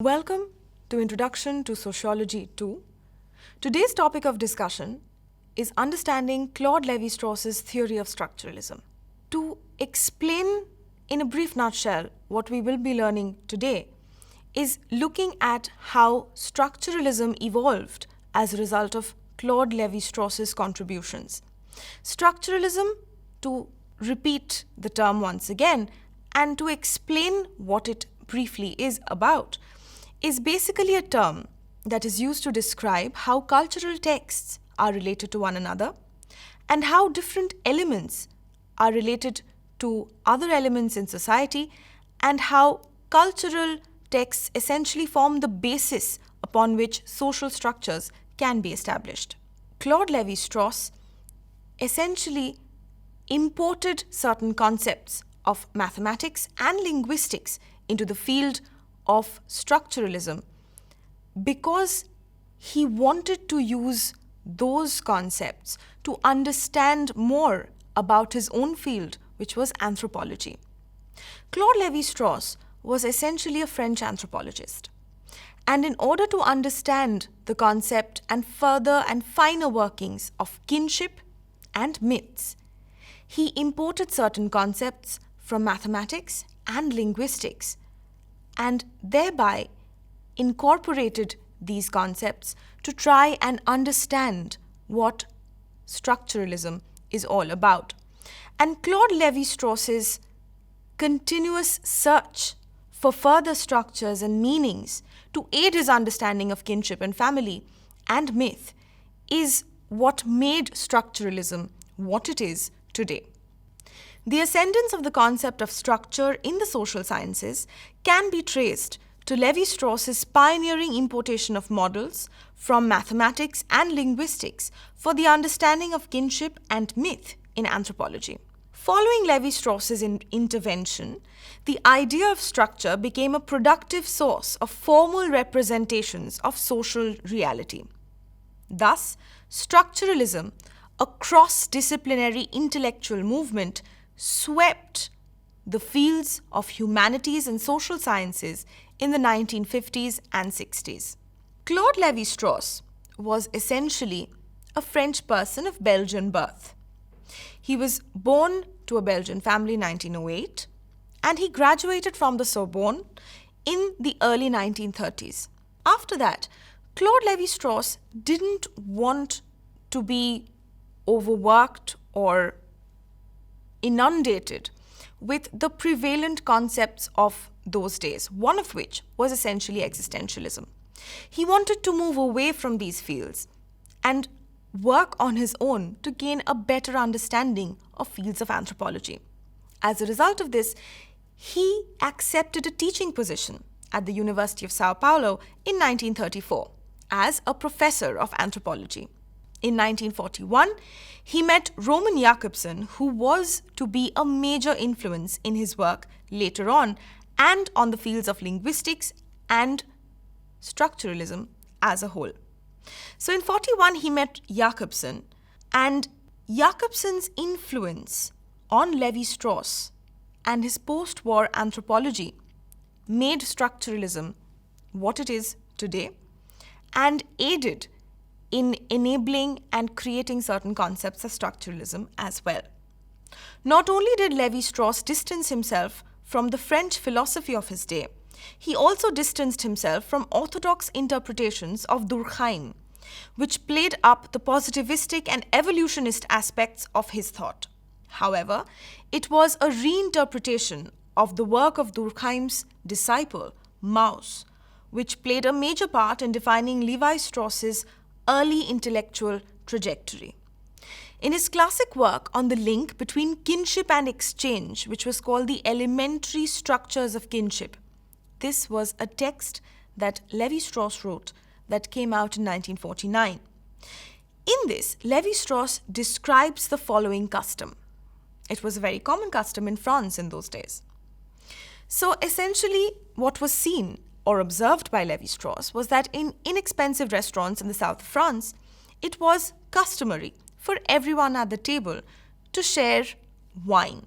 Welcome to Introduction to Sociology 2. Today's topic of discussion is understanding Claude Lévi-Strauss's theory of structuralism. To explain in a brief nutshell what we will be learning today is looking at how structuralism evolved as a result of Claude Lévi-Strauss's contributions. Structuralism, to repeat the term once again and to explain what it briefly is about, is basically a term that is used to describe how cultural texts are related to one another and how different elements are related to other elements in society and how cultural texts essentially form the basis upon which social structures can be established. Claude Lévi-Strauss essentially imported certain concepts of mathematics and linguistics into the field of structuralism because he wanted to use those concepts to understand more about his own field, which was anthropology. Claude Lévi-Strauss was essentially a French anthropologist. And in order to understand the concept and further and finer workings of kinship and myths, he imported certain concepts from mathematics and linguistics and thereby incorporated these concepts to try and understand what structuralism is all about. And Claude Lévi-Strauss's continuous search for further structures and meanings to aid his understanding of kinship and family and myth is what made structuralism what it is today. The ascendance of the concept of structure in the social sciences can be traced to Lévi-Strauss's pioneering importation of models from mathematics and linguistics for the understanding of kinship and myth in anthropology. Following Lévi-Strauss's intervention, the idea of structure became a productive source of formal representations of social reality. Thus, structuralism, a cross-disciplinary intellectual movement, swept the fields of humanities and social sciences in the 1950s and 60s. Claude Lévi-Strauss was essentially a French person of Belgian birth. He was born to a Belgian family in 1908 and he graduated from the Sorbonne in the early 1930s. After that, Claude Lévi-Strauss didn't want to be overworked or inundated with the prevalent concepts of those days, one of which was essentially existentialism. He wanted to move away from these fields and work on his own to gain a better understanding of fields of anthropology. As a result of this, he accepted a teaching position at the University of Sao Paulo in 1934 as a professor of anthropology. In 1941, he met Roman Jakobson, who was to be a major influence in his work later on and on the fields of linguistics and structuralism as a whole. So in 1941, he met Jakobson, and Jakobson's influence on Lévi-Strauss and his post-war anthropology made structuralism what it is today and aided in enabling and creating certain concepts of structuralism as well. Not only did Lévi-Strauss distance himself from the French philosophy of his day, he also distanced himself from orthodox interpretations of Durkheim, which played up the positivistic and evolutionist aspects of his thought. However, it was a reinterpretation of the work of Durkheim's disciple, Mauss, which played a major part in defining Lévi-Strauss's early intellectual trajectory. In his classic work on the link between kinship and exchange, which was called The Elementary Structures of Kinship, this was a text that Lévi-Strauss wrote that came out in 1949. In this, Lévi-Strauss describes the following custom. It was a very common custom in France in those days. So essentially, what was seen or observed by Lévi-Strauss was that in inexpensive restaurants in the south of France, it was customary for everyone at the table to share wine.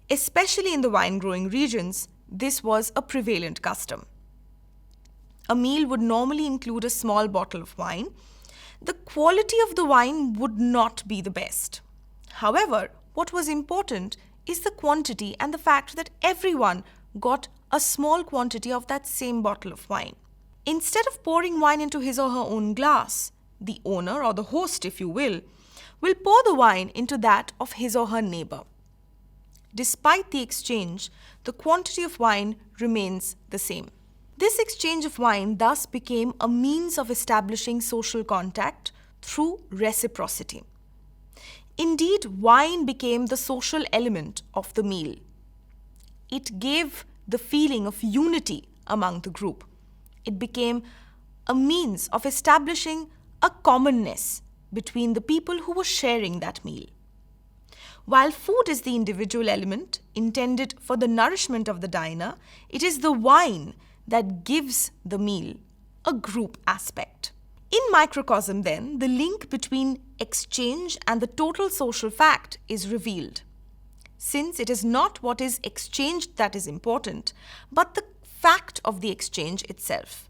Especially in the wine-growing regions, this was a prevalent custom. a meal would normally include a small bottle of wine, the quality of the wine would not be the best. However, what was important is the quantity and the fact that everyone got a small quantity of that same bottle of wine. Instead of pouring wine into his or her own glass, the owner, or the host if you will pour the wine into that of his or her neighbor. Despite the exchange, the quantity of wine remains the same. This exchange of wine thus became a means of establishing social contact through reciprocity. Indeed, wine became the social element of the meal. It gave the feeling of unity among the group. It became a means of establishing a commonness between the people who were sharing that meal. While food is the individual element intended for the nourishment of the diner, it is the wine that gives the meal a group aspect. In microcosm, then, the link between exchange and the total social fact is revealed, since it is not what is exchanged that is important, but the fact of the exchange itself,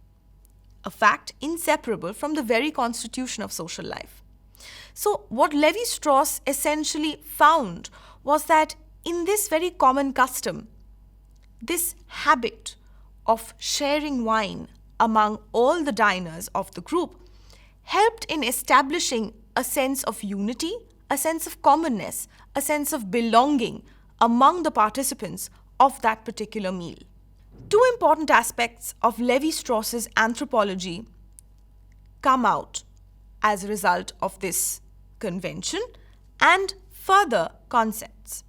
a fact inseparable from the very constitution of social life. So, what Levi-Strauss essentially found was that in this very common custom, this habit of sharing wine among all the diners of the group helped in establishing a sense of unity, a sense of commonness, a sense of belonging among the participants of that particular meal. Two important aspects of Levi-Strauss's anthropology come out as a result of this convention and further concepts.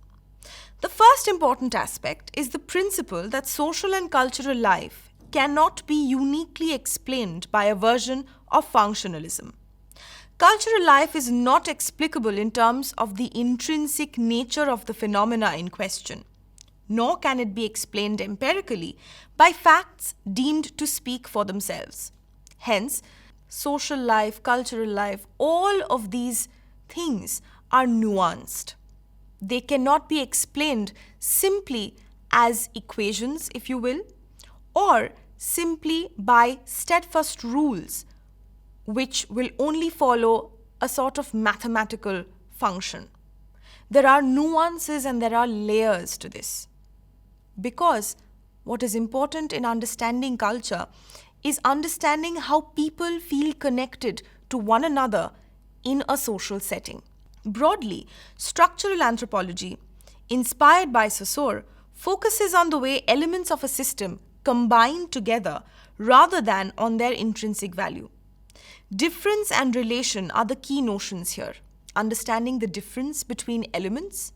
The first important aspect is the principle that social and cultural life cannot be uniquely explained by a version of functionalism. Cultural life is not explicable in terms of the intrinsic nature of the phenomena in question, nor can it be explained empirically by facts deemed to speak for themselves. Hence, social life, cultural life, all of these things are nuanced. They cannot be explained simply as equations, if you will, or simply by steadfast rules which will only follow a sort of mathematical function. There are nuances and there are layers to this. Because what is important in understanding culture is understanding how people feel connected to one another in a social setting. Broadly, structural anthropology, inspired by Saussure, focuses on the way elements of a system combine together rather than on their intrinsic value. Difference and relation are the key notions here. Understanding the difference between elements,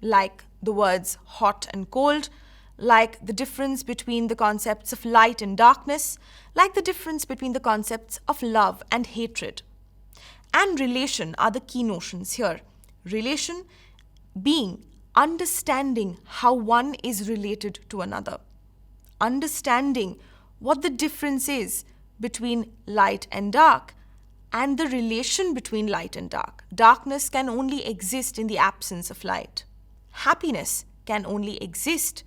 like the words hot and cold, like the difference between the concepts of light and darkness, like the difference between the concepts of love and hatred. And relation are the key notions here. Relation being understanding how one is related to another. Understanding what the difference is between light and dark and the relation between light and dark. Darkness can only exist in the absence of light. Happiness can only exist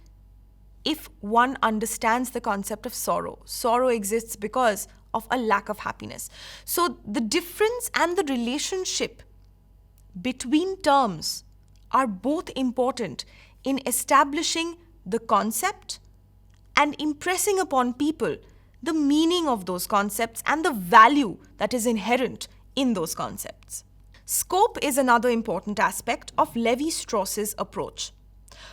if one understands the concept of sorrow. Sorrow exists because of a lack of happiness. So the difference and the relationship between terms are both important in establishing the concept and impressing upon people the meaning of those concepts and the value that is inherent in those concepts. Scope is another important aspect of Levi-Strauss's approach.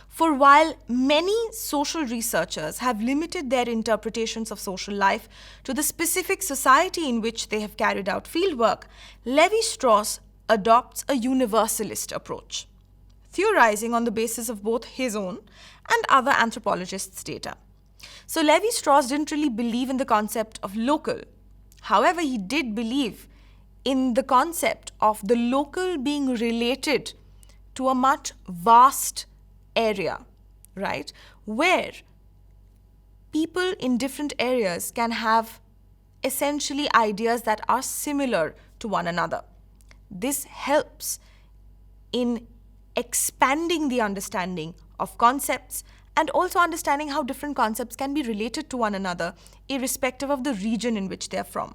For while many social researchers have limited their interpretations of social life to the specific society in which they have carried out fieldwork, Levi-Strauss adopts a universalist approach, theorizing on the basis of both his own and other anthropologists' data. So Levi-Strauss didn't really believe in the concept of local. However, he did believe in the concept of the local being related to a much vast area, right? Where people in different areas can have essentially ideas that are similar to one another. This helps in expanding the understanding of concepts and also understanding how different concepts can be related to one another, irrespective of the region in which they are from.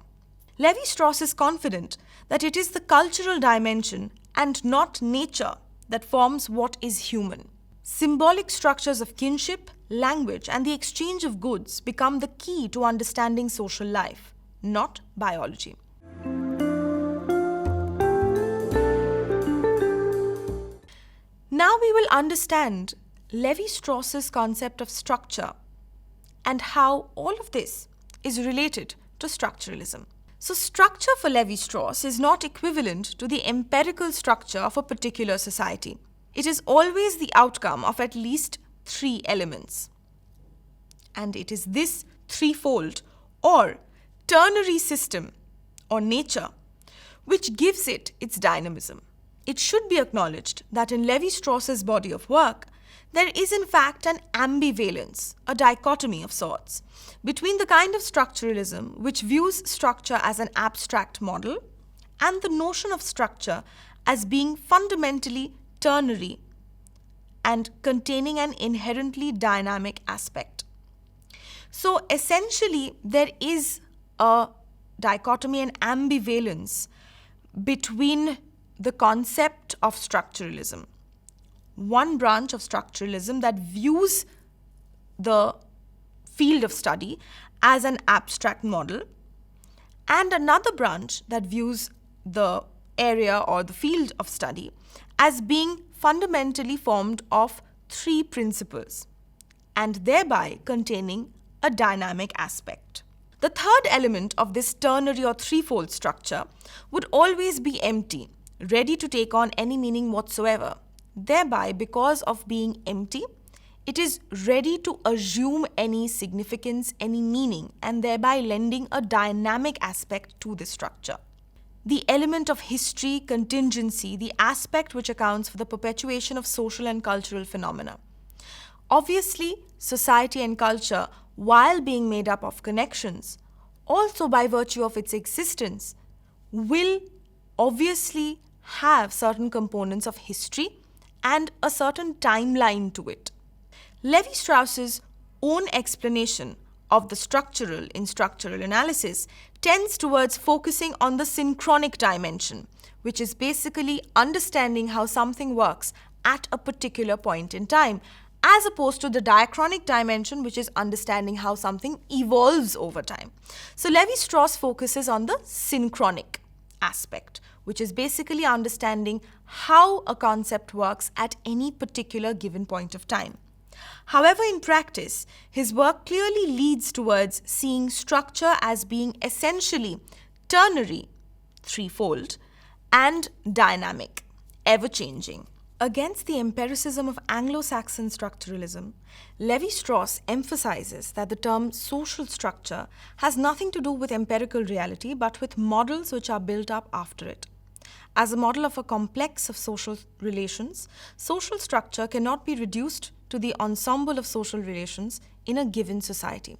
Levi-Strauss is confident that it is the cultural dimension and not nature that forms what is human. Symbolic structures of kinship, language, and the exchange of goods become the key to understanding social life, not biology. Now we will understand Levi-Strauss's concept of structure and how all of this is related to structuralism. So structure for Levi-Strauss is not equivalent to the empirical structure of a particular society. It is always the outcome of at least three elements. And it is this threefold or ternary system or nature which gives it its dynamism. It should be acknowledged that in Levi-Strauss's body of work, there is in fact an ambivalence, a dichotomy of sorts, between the kind of structuralism which views structure as an abstract model and the notion of structure as being fundamentally ternary and containing an inherently dynamic aspect. So essentially, there is a dichotomy and ambivalence between the concept of structuralism, one branch of structuralism that views the field of study as an abstract model, and another branch that views the area or the field of study as being fundamentally formed of three principles and thereby containing a dynamic aspect. The third element of this ternary or threefold structure would always be empty, ready to take on any meaning whatsoever. Thereby, because of being empty, it is ready to assume any significance, any meaning, and thereby lending a dynamic aspect to the structure. The element of history, contingency, the aspect which accounts for the perpetuation of social and cultural phenomena. Obviously, society and culture, while being made up of connections, also by virtue of its existence, will obviously have certain components of history and a certain timeline to it. Levi-Strauss's own explanation of the structural in structural analysis tends towards focusing on the synchronic dimension, which is basically understanding how something works at a particular point in time, as opposed to the diachronic dimension, which is understanding how something evolves over time. So Levi-Strauss focuses on the synchronic aspect, which is basically understanding how a concept works at any particular given point of time. However, in practice, his work clearly leads towards seeing structure as being essentially ternary, threefold, and dynamic, ever-changing. Against the empiricism of Anglo-Saxon structuralism, Levi-Strauss emphasizes that the term social structure has nothing to do with empirical reality but with models which are built up after it. As a model of a complex of social relations, social structure cannot be reduced to the ensemble of social relations in a given society.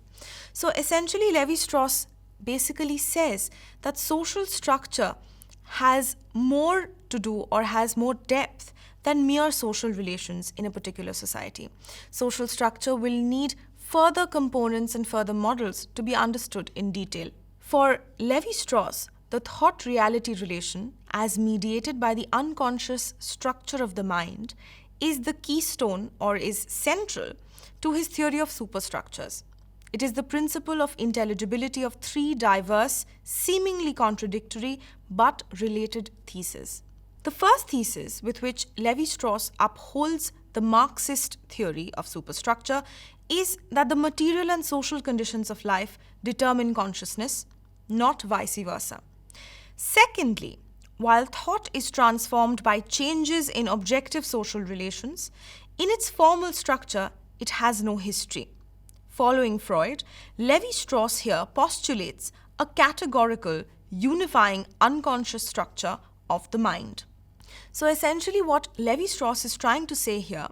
So essentially, Levi-Strauss basically says that social structure has more to do or has more depth than mere social relations in a particular society. Social structure will need further components and further models to be understood in detail. For Levi-Strauss, the thought-reality relation, as mediated by the unconscious structure of the mind, is the keystone or is central to his theory of superstructures. It is the principle of intelligibility of three diverse, seemingly contradictory but related theses. The first thesis with which Levi-Strauss upholds the Marxist theory of superstructure is that the material and social conditions of life determine consciousness, not vice versa. Secondly, while thought is transformed by changes in objective social relations, in its formal structure, it has no history. Following Freud, Levi-Strauss here postulates a categorical, unifying unconscious structure of the mind. So essentially what Levi-Strauss is trying to say here,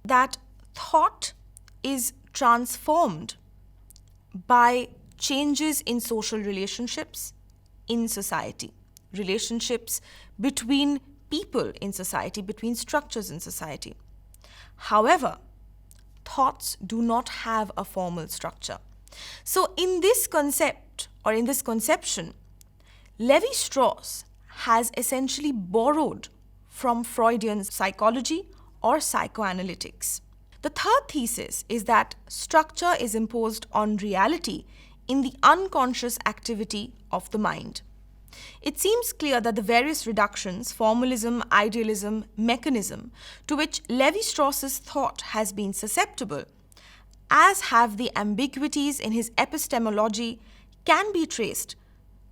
that thought is transformed by changes in social relationships in society, relationships between people in society, between structures in society. However, thoughts do not have a formal structure. So in this concept, or in this conception, Levi-Strauss has essentially borrowed from Freudian psychology or psychoanalytics. The third thesis is that structure is imposed on reality in the unconscious activity of the mind. It seems clear that the various reductions, formalism, idealism, mechanism, to which Levi-Strauss's thought has been susceptible, as have the ambiguities in his epistemology, can be traced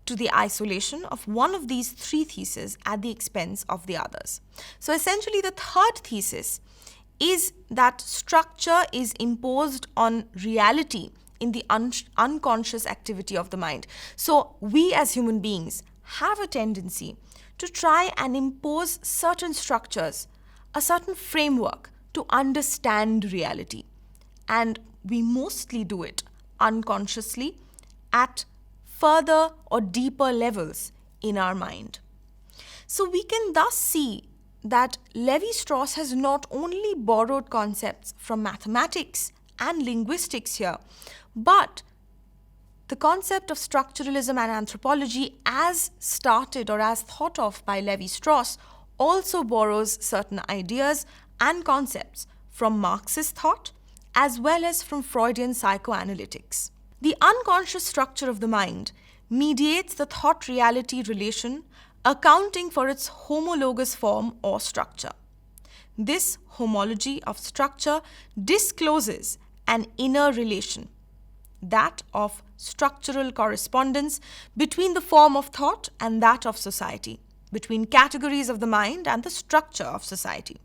to the isolation of one of these three theses at the expense of the others. So essentially, the third thesis is that structure is imposed on reality in the unconscious activity of the mind. So we as human beings have a tendency to try and impose certain structures, a certain framework to understand reality. And we mostly do it unconsciously at further or deeper levels in our mind. So we can thus see that Levi-Strauss has not only borrowed concepts from mathematics and linguistics here, but the concept of structuralism and anthropology as started or as thought of by Levi-Strauss also borrows certain ideas and concepts from Marxist thought as well as from Freudian psychoanalytics. The unconscious structure of the mind mediates the thought-reality relation, accounting for its homologous form or structure. This homology of structure discloses an inner relation, that of structural correspondence between the form of thought and that of society, between categories of the mind and the structure of society.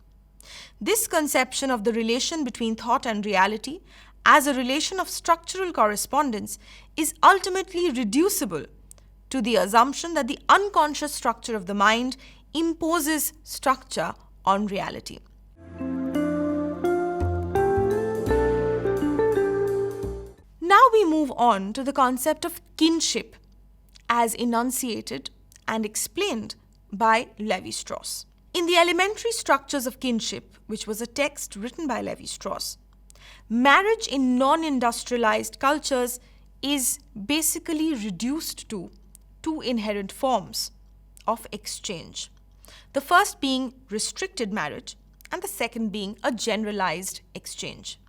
This conception of the relation between thought and reality as a relation of structural correspondence is ultimately reducible to the assumption that the unconscious structure of the mind imposes structure on reality. Now we move on to the concept of kinship as enunciated and explained by Levi-Strauss. In the Elementary Structures of Kinship, which was a text written by Levi-Strauss, marriage in non-industrialized cultures is basically reduced to two inherent forms of exchange. The first being restricted marriage and the second being a generalized exchange.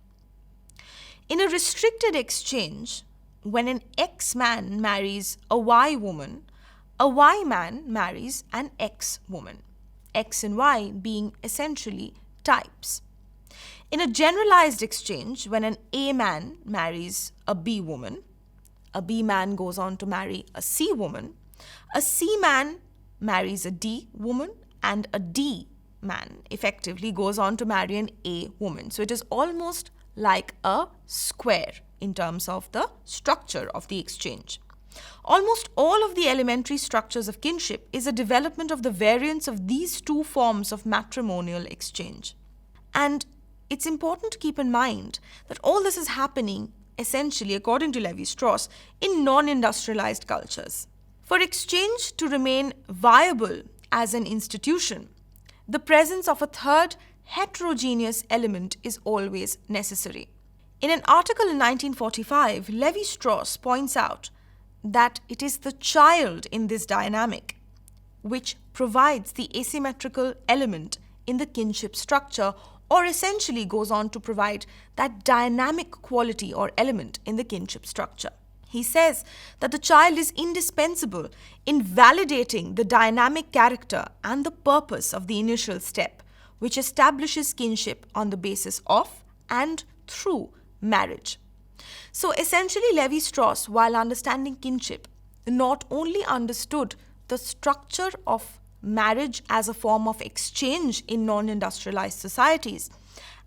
In a restricted exchange, when an X man marries a Y woman, a Y man marries an X woman, X and Y being essentially types. In a generalized exchange, when an A man marries a B woman, a B man goes on to marry a C woman, a C man marries a D woman, and a D man effectively goes on to marry an A woman. So it is almost like a square in terms of the structure of the exchange. Almost all of the elementary structures of kinship is a development of the variance of these two forms of matrimonial exchange. And it's important to keep in mind that all this is happening essentially, according to Levi-Strauss, in non-industrialized cultures. For exchange to remain viable as an institution, the presence of a third heterogeneous element is always necessary. In an article in 1945, Levi-Strauss points out that it is the child in this dynamic which provides the asymmetrical element in the kinship structure, or essentially goes on to provide that dynamic quality or element in the kinship structure. He says that the child is indispensable in validating the dynamic character and the purpose of the initial step, which establishes kinship on the basis of and through marriage. So essentially, Levi-Strauss, while understanding kinship, not only understood the structure of marriage as a form of exchange in non-industrialized societies,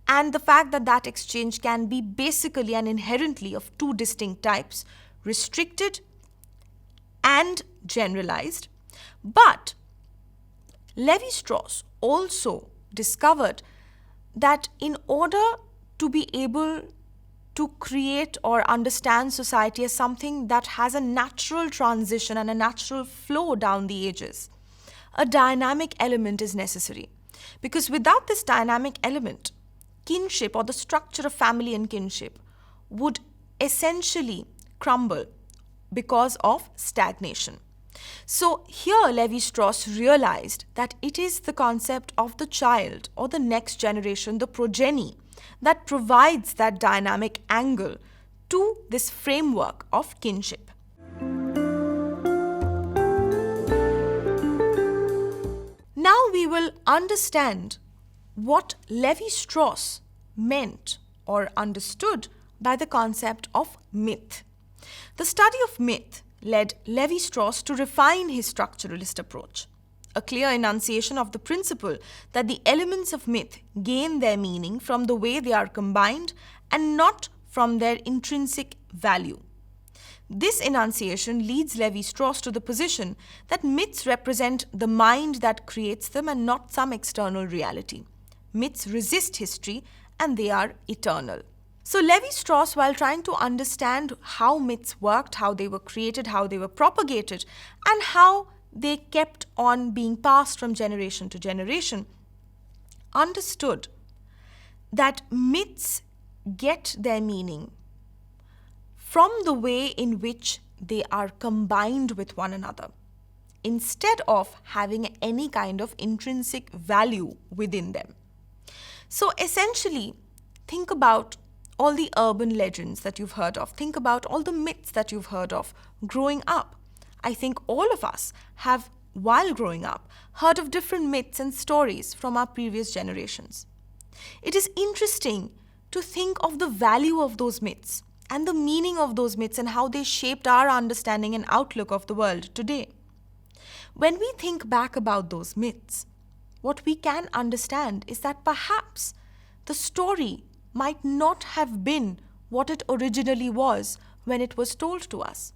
and the fact that that exchange can be basically and inherently of two distinct types, restricted and generalized, but Levi-Strauss also discovered that in order to be able to create or understand society as something that has a natural transition and a natural flow down the ages, a dynamic element is necessary. Because without this dynamic element, kinship or the structure of family and kinship would essentially crumble because of stagnation. So here Levi-Strauss realized that it is the concept of the child or the next generation, the progeny, that provides that dynamic angle to this framework of kinship. Now we will understand what Levi-Strauss meant or understood by the concept of myth. The study of myth led Levi-Strauss to refine his structuralist approach, a clear enunciation of the principle that the elements of myth gain their meaning from the way they are combined and not from their intrinsic value. This enunciation leads Levi-Strauss to the position that myths represent the mind that creates them and not some external reality. Myths resist history and they are eternal. So Levi-Strauss, while trying to understand how myths worked, how they were created, how they were propagated, and how they kept on being passed from generation to generation, understood that myths get their meaning from the way in which they are combined with one another, instead of having any kind of intrinsic value within them. So essentially, think about all the urban legends that you've heard of. Think about all the myths that you've heard of growing up. I think all of us have, while growing up, heard of different myths and stories from our previous generations. It is interesting to think of the value of those myths and the meaning of those myths and how they shaped our understanding and outlook of the world today. When we think back about those myths, what we can understand is that perhaps the story might not have been what it originally was when it was told to us.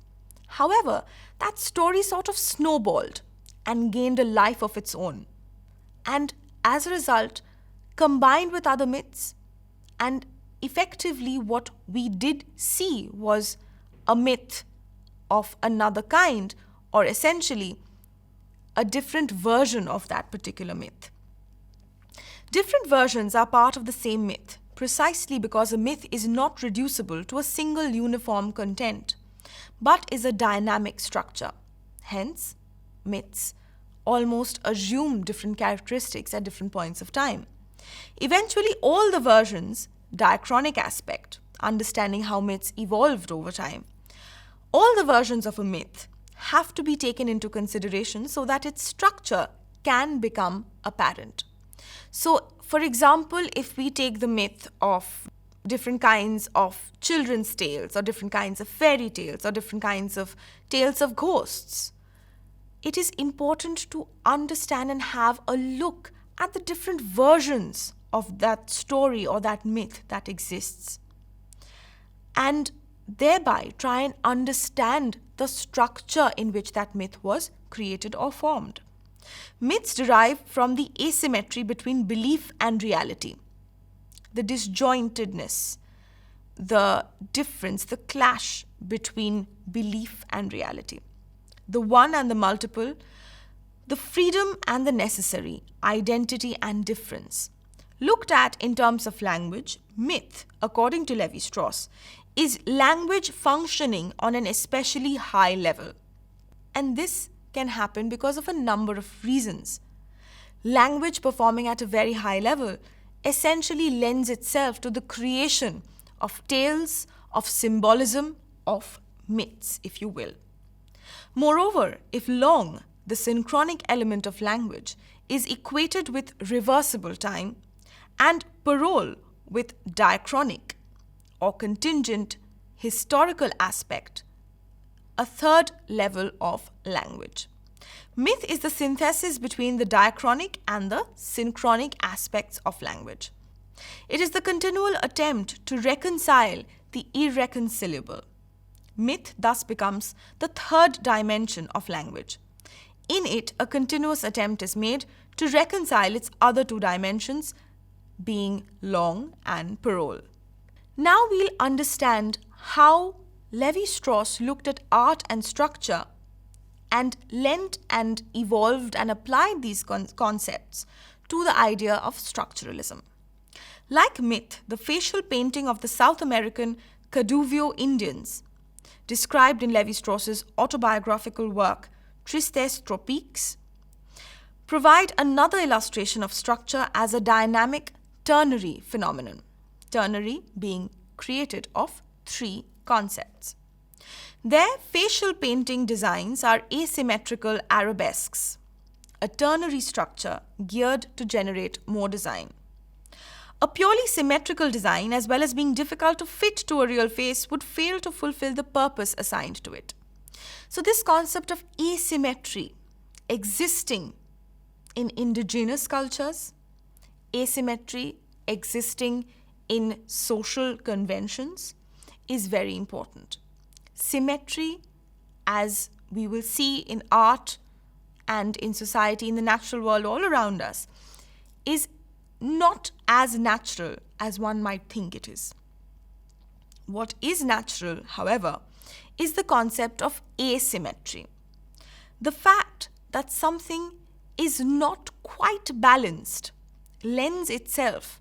However, that story sort of snowballed and gained a life of its own. And as a result, combined with other myths, and effectively what we did see was a myth of another kind, or essentially a different version of that particular myth. Different versions are part of the same myth, precisely because a myth is not reducible to a single uniform content, but is a dynamic structure. Hence, myths almost assume different characteristics at different points of time. Eventually, all the versions, diachronic aspect, understanding how myths evolved over time, all the versions of a myth have to be taken into consideration so that its structure can become apparent. So, for example, if we take the myth of different kinds of children's tales or different kinds of fairy tales or different kinds of tales of ghosts, it is important to understand and have a look at the different versions of that story or that myth that exists, and thereby try and understand the structure in which that myth was created or formed. Myths derive from the asymmetry between belief and reality, the disjointedness, the difference, the clash between belief and reality, the one and the multiple, the freedom and the necessary, identity and difference. Looked at in terms of language, myth, according to Levi-Strauss, is language functioning on an especially high level. And this can happen because of a number of reasons. Language performing at a very high level essentially lends itself to the creation of tales, of symbolism, of myths, if you will. Moreover, if long, the synchronic element of language is equated with reversible time and parole with diachronic or contingent historical aspect, a third level of language. Myth is the synthesis between the diachronic and the synchronic aspects of language. It is the continual attempt to reconcile the irreconcilable. Myth thus becomes the third dimension of language. In it, a continuous attempt is made to reconcile its other two dimensions, being long and parole. Now we'll understand how Levi-Strauss looked at art and structure and lent and evolved and applied these concepts to the idea of structuralism. Like myth, the facial painting of the South American Caduvio Indians, described in Levi-Strauss's autobiographical work Tristes Tropiques, provide another illustration of structure as a dynamic ternary phenomenon, ternary being created of three concepts. Their facial painting designs are asymmetrical arabesques, a ternary structure geared to generate more design. A purely symmetrical design, as well as being difficult to fit to a real face, would fail to fulfill the purpose assigned to it. So this concept of asymmetry existing in indigenous cultures, asymmetry existing in social conventions, is very important. Symmetry, as we will see in art and in society, in the natural world all around us, is not as natural as one might think it is. What is natural, however, is the concept of asymmetry. The fact that something is not quite balanced lends itself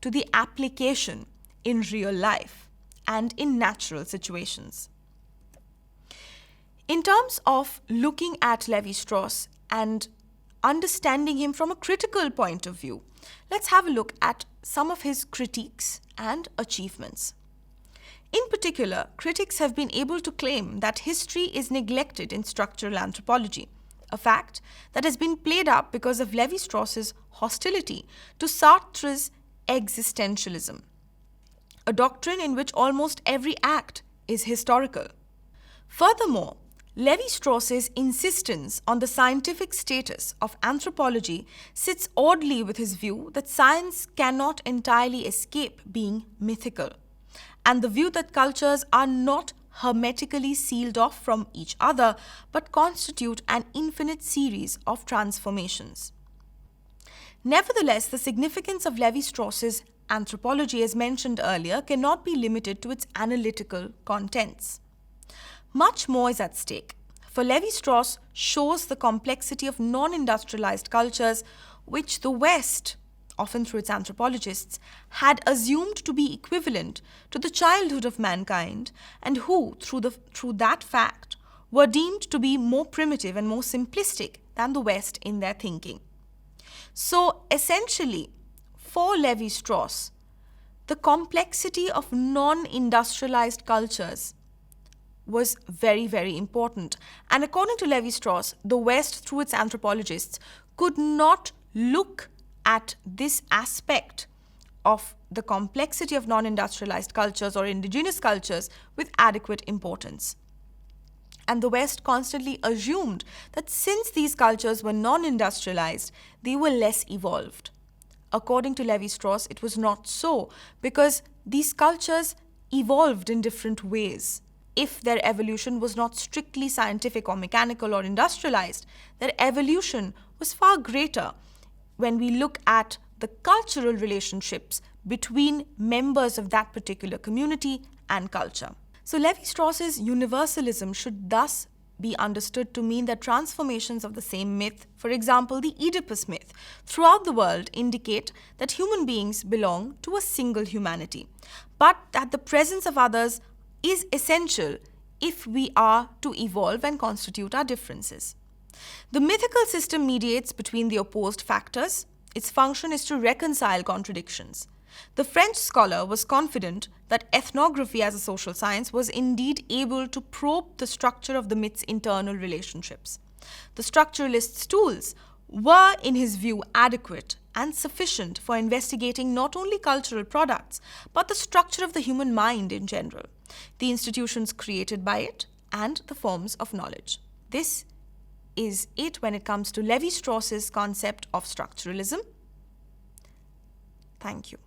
to the application in real life and in natural situations. In terms of looking at Levi-Strauss and understanding him from a critical point of view, let's have a look at some of his critiques and achievements. In particular, critics have been able to claim that history is neglected in structural anthropology, a fact that has been played up because of Levi-Strauss's hostility to Sartre's existentialism, a doctrine in which almost every act is historical. Furthermore, Levi-Strauss's insistence on the scientific status of anthropology sits oddly with his view that science cannot entirely escape being mythical, and the view that cultures are not hermetically sealed off from each other but constitute an infinite series of transformations. Nevertheless, the significance of Levi-Strauss's anthropology, as mentioned earlier, cannot be limited to its analytical contents. Much more is at stake, for Levi-Strauss shows the complexity of non-industrialized cultures which the West, often through its anthropologists, had assumed to be equivalent to the childhood of mankind, and who, through that fact, were deemed to be more primitive and more simplistic than the West in their thinking. So, essentially, for Levi-Strauss, the complexity of non-industrialized cultures was very, very important. And according to Levi-Strauss, the West, through its anthropologists, could not look at this aspect of the complexity of non-industrialized cultures or indigenous cultures with adequate importance. And the West constantly assumed that since these cultures were non-industrialized, they were less evolved. According to Levi-Strauss, it was not so, because these cultures evolved in different ways. If their evolution was not strictly scientific or mechanical or industrialized, their evolution was far greater when we look at the cultural relationships between members of that particular community and culture. So Levi-Strauss's universalism should thus be understood to mean that transformations of the same myth, for example, the Oedipus myth, throughout the world indicate that human beings belong to a single humanity, but that the presence of others is essential if we are to evolve and constitute our differences. The mythical system mediates between the opposed factors. Its function is to reconcile contradictions. The French scholar was confident that ethnography as a social science was indeed able to probe the structure of the myth's internal relationships. The structuralist's tools were, in his view, adequate and sufficient for investigating not only cultural products, but the structure of the human mind in general, the institutions created by it, and the forms of knowledge. This is it when it comes to Levi-Strauss's concept of structuralism. Thank you.